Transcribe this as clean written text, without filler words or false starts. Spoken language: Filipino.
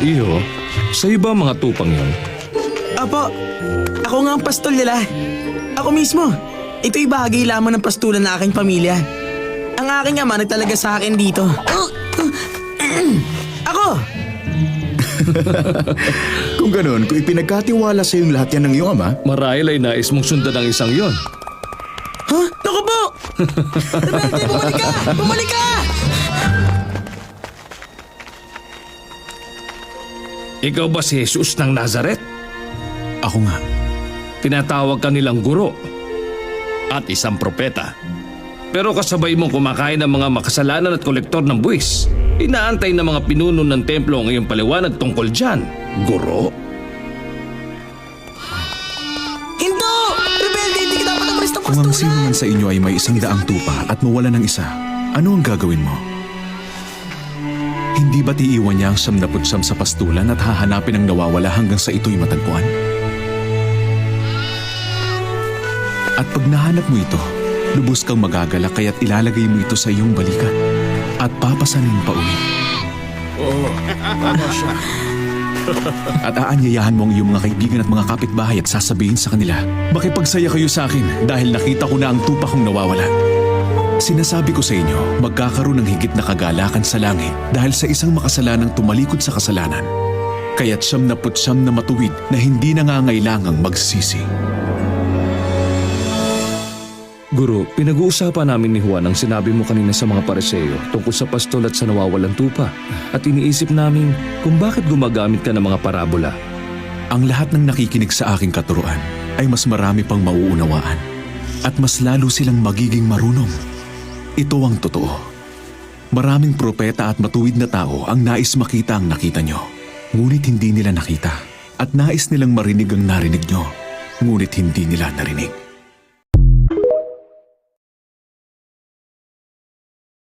Iho, sa'yo ba mga tupang yon? Apo, ako nga ang pastol nila. Ako mismo. Ito'y bahagi lamang ng pastulan ng aking pamilya. Ang aking ama nagtalaga sa akin dito. Ako! Kung ganoon, kung ipinagkatiwala sa iyong lahat yan ng iyong ama, Marahil ay nais mong sundan ang isang yon. Ha? Naku po! Rebelde, bumalik ka! Bumalik ka! Ikaw ba si Jesus ng Nazaret? ako nga. Tinatawag ka nilang guro at isang propeta. Pero kasabay mong kumakain ng mga makasalanan at kolektor ng buwis. Inaantay ng mga pinuno ng templo ang iyong paliwanag tungkol dyan, guro. Hinto! Rebelde, hindi ka dapat umalis ng Kung ang sino pastulan! man sa inyo ay may 100 tupa at mawala ng isa, ano ang gagawin mo? Hindi ba't iiwan niya ang 99 sa pastulan at hahanapin ang nawawala hanggang sa ito'y matagpuan? At pag nahanap mo ito, lubos kang magagalak kaya't ilalagay mo ito sa iyong balikat at papasanin pa uwi. At aanyayahan mo ang iyong mga kaibigan at mga kapitbahay at sasabihin sa kanila, makipagsaya kayo sa akin dahil nakita ko na ang tupa kong nawawala. Sinasabi ko sa inyo, magkakaroon ng higit na kagalakan sa langit dahil sa isang makasalanang tumalikod sa kasalanan. Kaya't 99 na matuwid na hindi nangangailangang magsisi. Guro, pinag-uusapan namin ni Juan ang sinabi mo kanina sa mga pariseo tungkol sa pastol at sa nawawalang tupa. At iniisip namin kung bakit gumagamit ka ng mga parabola. Ang lahat ng nakikinig sa aking katuruan ay mas marami pang mauunawaan at mas lalo silang magiging marunong. Ito ang totoo. Maraming propeta at matuwid na tao ang nais makita ang nakita nyo. Ngunit hindi nila nakita. At nais nilang marinig ang narinig nyo. Ngunit hindi nila narinig.